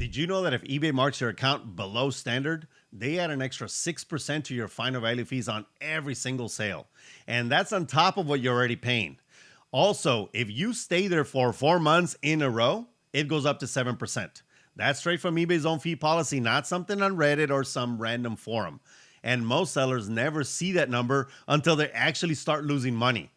Did you know that if eBay marks your account below standard, they add an extra 6% to your final value fees on every single sale? And that's on top of what you're already paying. Also, if you stay there for 4 months in a row, it goes up to 7%. That's straight from eBay's own fee policy, not something on Reddit or some random forum. And most sellers never see that number until they actually start losing money.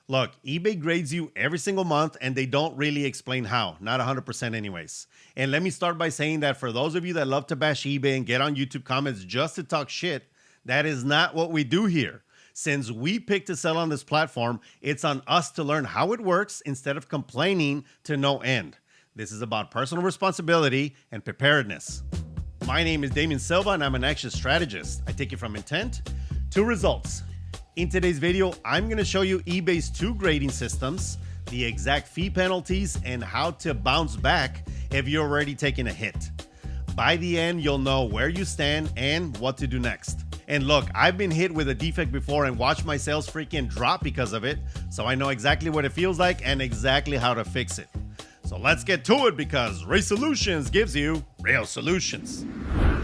Look, eBay grades you every single month and they don't really explain how, not 100% anyways. And let me start by saying that for those of you that love to bash eBay and get on YouTube comments just to talk shit, that is not what we do here. Since we pick to sell on this platform, it's on us to learn how it works instead of complaining to no end. This is about personal responsibility and preparedness. My name is Damien Silva and I'm an action strategist. I take you from intent to results. In today's video, I'm going to show you eBay's 2 grading systems, the exact fee penalties, and how to bounce back if you're already taking a hit. By the end, you'll know where you stand and what to do next. And look, I've been hit with a defect before and watched my sales freaking drop because of it, so I know exactly what it feels like and exactly how to fix it. So let's get to it because Resellutions gives you real solutions.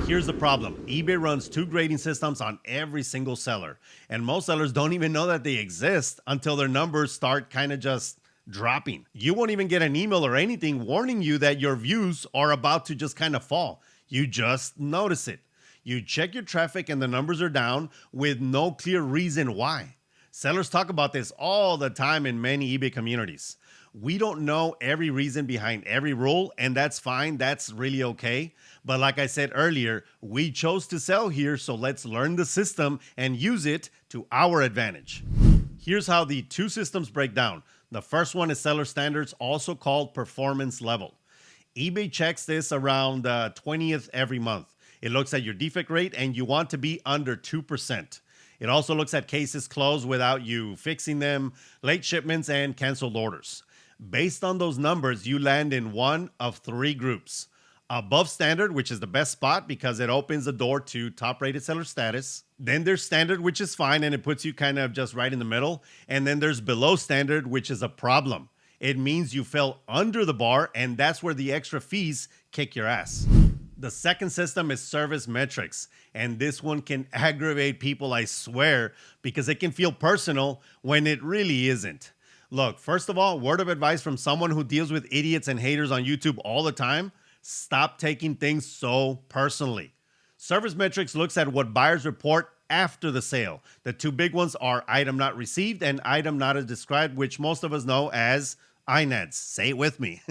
Here's the problem. eBay runs 2 grading systems on every single seller, and most sellers don't even know that they exist until their numbers start kind of just dropping. You won't even get an email or anything warning you that your views are about to just kind of fall. You just notice it. You check your traffic and the numbers are down with no clear reason why. Sellers talk about this all the time in many eBay communities. We don't know every reason behind every rule, and that's fine. That's really okay. But like I said earlier, we chose to sell here, so let's learn the system and use it to our advantage. Here's how the 2 systems break down. The first one is seller standards, also called performance level. eBay checks this around 20th every month. It looks at your defect rate and you want to be under 2%. It also looks at cases closed without you fixing them, late shipments, and canceled orders. Based on those numbers, you land in one of 3 groups. Above standard, which is the best spot because it opens the door to top-rated seller status. Then there's standard, which is fine, and it puts you kind of just right in the middle. And then there's below standard, which is a problem. It means you fell under the bar, and that's where the extra fees kick your ass. The second system is service metrics, and this one can aggravate people, I swear, because it can feel personal when it really isn't. Look, first of all, word of advice from someone who deals with idiots and haters on YouTube all the time: stop taking things so personally. Service metrics looks at what buyers report after the sale. The 2 big ones are item not received and item not as described, which most of us know as INADs. Say it with me.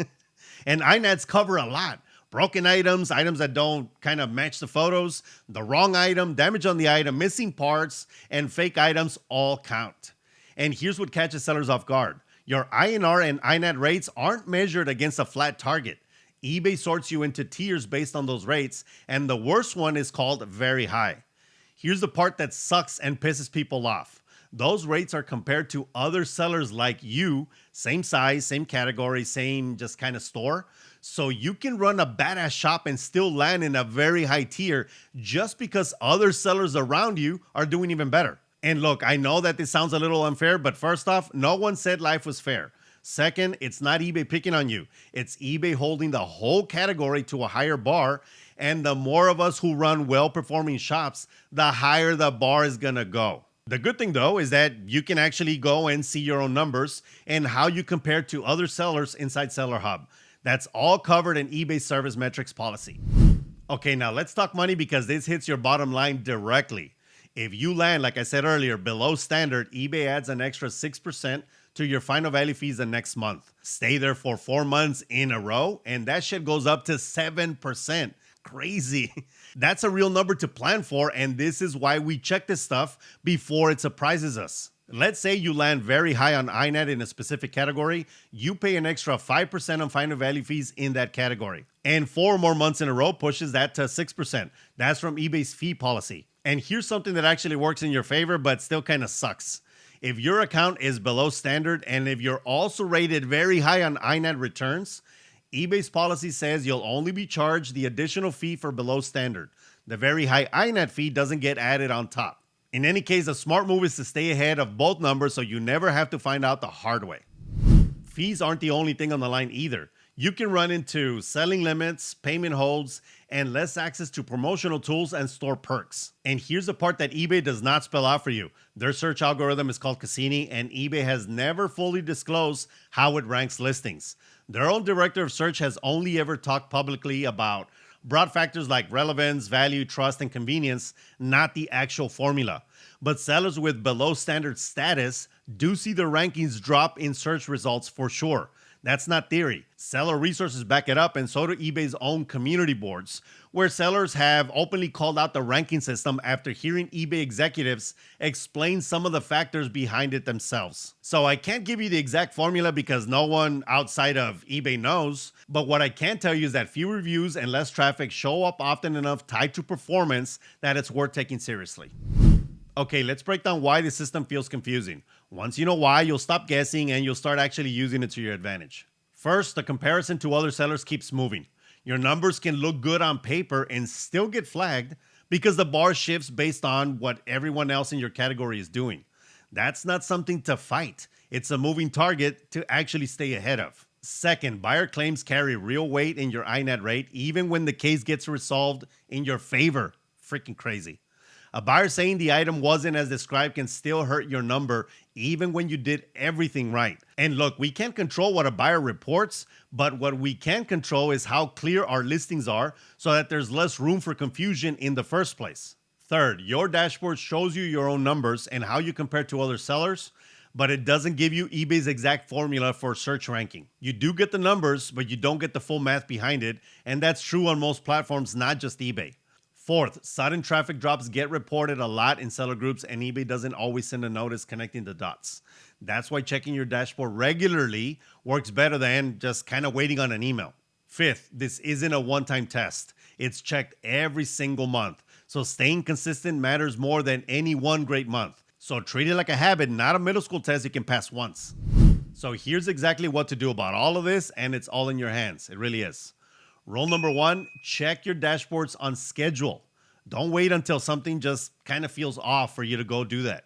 And INADs cover a lot. Broken items, items that don't kind of match the photos, the wrong item, damage on the item, missing parts, and fake items all count. And here's what catches sellers off guard. Your INR and INAD rates aren't measured against a flat target. eBay sorts you into tiers based on those rates, and the worst one is called very high. Here's the part that sucks and pisses people off. Those rates are compared to other sellers like you, same size, same category, same just kind of store. So you can run a badass shop and still land in a very high tier just because other sellers around you are doing even better. And look, I know that this sounds a little unfair, but first off, no one said life was fair. Second, it's not eBay picking on you. It's eBay holding the whole category to a higher bar. And the more of us who run well-performing shops, the higher the bar is gonna go. The good thing though is that you can actually go and see your own numbers and how you compare to other sellers inside Seller Hub. That's all covered in eBay service metrics policy. Okay, now let's talk money because this hits your bottom line directly. If you land, like I said earlier, below standard, eBay adds an extra 6% to your final value fees the next month. Stay there for 4 months in a row, and that shit goes up to 7%. Crazy. That's a real number to plan for, and this is why we check this stuff before it surprises us. Let's say you land very high on INAD in a specific category, you pay an extra 5% on final value fees in that category. And 4 more months in a row pushes that to 6%. That's from eBay's fee policy. And here's something that actually works in your favor, but still kind of sucks. If your account is below standard and if you're also rated very high on INAD returns, eBay's policy says you'll only be charged the additional fee for below standard. The very high INAD fee doesn't get added on top. In any case, a smart move is to stay ahead of both numbers so you never have to find out the hard way. Fees aren't the only thing on the line either. You can run into selling limits, payment holds, and less access to promotional tools and store perks. And here's the part that eBay does not spell out for you. Their search algorithm is called Cassini, and eBay has never fully disclosed how it ranks listings. Their own director of search has only ever talked publicly about broad factors like relevance, value, trust, and convenience, not the actual formula. But sellers with below standard status do see their rankings drop in search results for sure. That's not theory. Seller resources back it up, and so do eBay's own community boards, where sellers have openly called out the ranking system after hearing eBay executives explain some of the factors behind it themselves. So I can't give you the exact formula because no one outside of eBay knows, but what I can tell you is that few reviews and less traffic show up often enough tied to performance that it's worth taking seriously. Okay, let's break down why the system feels confusing. Once you know why, you'll stop guessing and you'll start actually using it to your advantage. First, the comparison to other sellers keeps moving. Your numbers can look good on paper and still get flagged because the bar shifts based on what everyone else in your category is doing. That's not something to fight. It's a moving target to actually stay ahead of. Second, buyer claims carry real weight in your INET rate even when the case gets resolved in your favor. Freaking crazy. A buyer saying the item wasn't as described can still hurt your number even when you did everything right. And look, we can't control what a buyer reports, but what we can control is how clear our listings are so that there's less room for confusion in the first place. Third, your dashboard shows you your own numbers and how you compare to other sellers, but it doesn't give you eBay's exact formula for search ranking. You do get the numbers, but you don't get the full math behind it, and that's true on most platforms, not just eBay. Fourth, sudden traffic drops get reported a lot in seller groups, and eBay doesn't always send a notice connecting the dots. That's why checking your dashboard regularly works better than just kind of waiting on an email. Fifth, this isn't a one-time test. It's checked every single month. So staying consistent matters more than any one great month. So treat it like a habit, not a middle school test you can pass once. So here's exactly what to do about all of this, and it's all in your hands. It really is. Rule number one, check your dashboards on schedule. Don't wait until something just kind of feels off for you to go do that.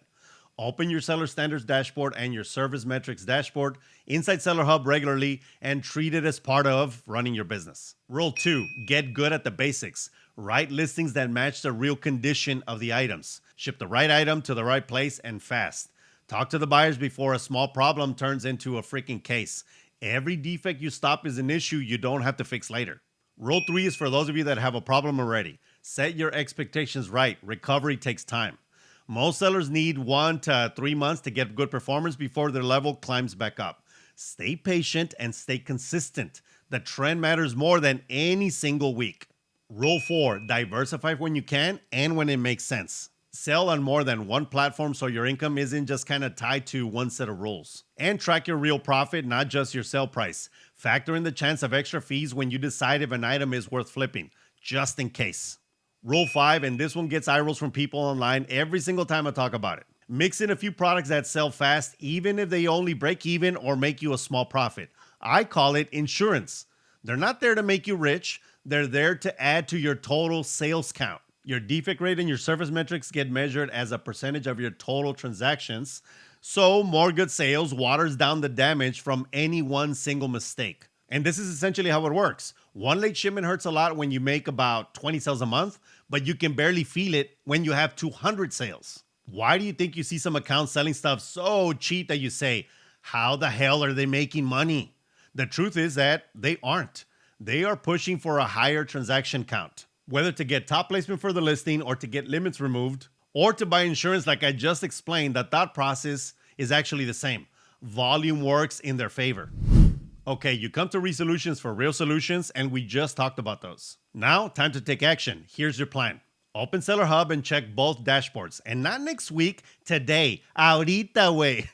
Open your Seller Standards dashboard and your Service Metrics dashboard inside Seller Hub regularly and treat it as part of running your business. Rule 2, get good at the basics. Write listings that match the real condition of the items. Ship the right item to the right place and fast. Talk to the buyers before a small problem turns into a freaking case. Every defect you stop is an issue you don't have to fix later. Rule 3 is for those of you that have a problem already. Set your expectations right. Recovery takes time. Most sellers need 1 to 3 months to get good performance before their level climbs back up. Stay patient and stay consistent. The trend matters more than any single week. Rule 4, diversify when you can and when it makes sense. Sell on more than one platform so your income isn't just kind of tied to one set of rules. And track your real profit, not just your sale price. Factor in the chance of extra fees when you decide if an item is worth flipping, just in case. Rule 5, and this one gets eye rolls from people online every single time I talk about it. Mix in a few products that sell fast, even if they only break even or make you a small profit. I call it insurance. They're not there to make you rich. They're there to add to your total sales count. Your defect rate and your service metrics get measured as a percentage of your total transactions. So more good sales waters down the damage from any one single mistake. And this is essentially how it works. One late shipment hurts a lot when you make about 20 sales a month, but you can barely feel it when you have 200 sales. Why do you think you see some accounts selling stuff so cheap that you say, how the hell are they making money? The truth is that they aren't. They are pushing for a higher transaction count. Whether to get top placement for the listing or to get limits removed or to buy insurance like I just explained, the thought process is actually the same. Volume works in their favor. Okay, you come to Resellutions for real solutions, and we just talked about those. Now, time to take action. Here's your plan. Open Seller Hub and check both dashboards. And not next week, today. Ahorita, way.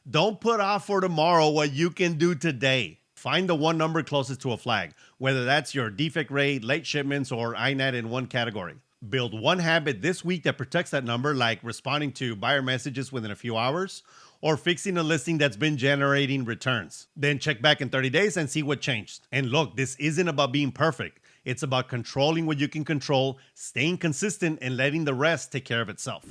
Don't put off for tomorrow what you can do today. Find the one number closest to a flag, whether that's your defect rate, late shipments, or INET in one category. Build one habit this week that protects that number, like responding to buyer messages within a few hours, or fixing a listing that's been generating returns. Then check back in 30 days and see what changed. And look, this isn't about being perfect. It's about controlling what you can control, staying consistent, and letting the rest take care of itself.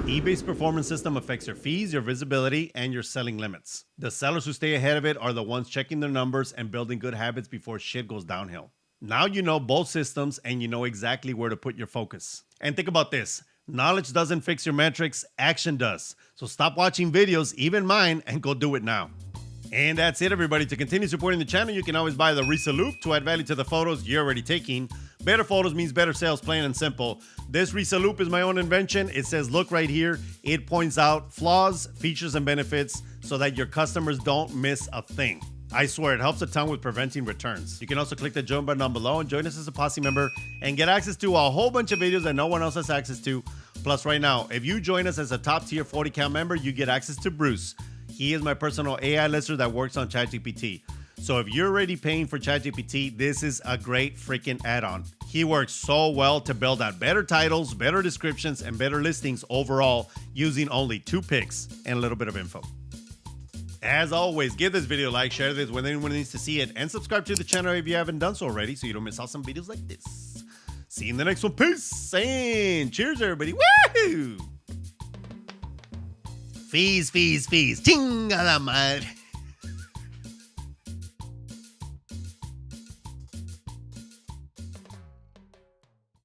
eBay's performance system affects your fees, your visibility, and your selling limits. The sellers who stay ahead of it are the ones checking their numbers and building good habits before shit goes downhill. Now you know both systems and you know exactly where to put your focus. And think about this. Knowledge doesn't fix your metrics, action does. So stop watching videos, even mine, and go do it now. And that's it, everybody. To continue supporting the channel, you can always buy the Resellutions to add value to the photos you're already taking. Better photos means better sales, plain and simple. This Resellutions is my own invention. It says, look right here. It points out flaws, features, and benefits so that your customers don't miss a thing. I swear, it helps a ton with preventing returns. You can also click the join button down below and join us as a Posse member and get access to a whole bunch of videos that no one else has access to. Plus, right now, if you join us as a top tier 40 count member, you get access to Bruce. He is my personal AI lister that works on ChatGPT. So if you're already paying for ChatGPT, this is a great freaking add-on. He works so well to build out better titles, better descriptions, and better listings overall using only 2 picks and a little bit of info. As always, give this video a like, share this with anyone who needs to see it, and subscribe to the channel if you haven't done so already so you don't miss out some videos like this. See you in the next one. Peace and cheers, everybody. Woohoo! Fees, fees, fees. Chinga la madre.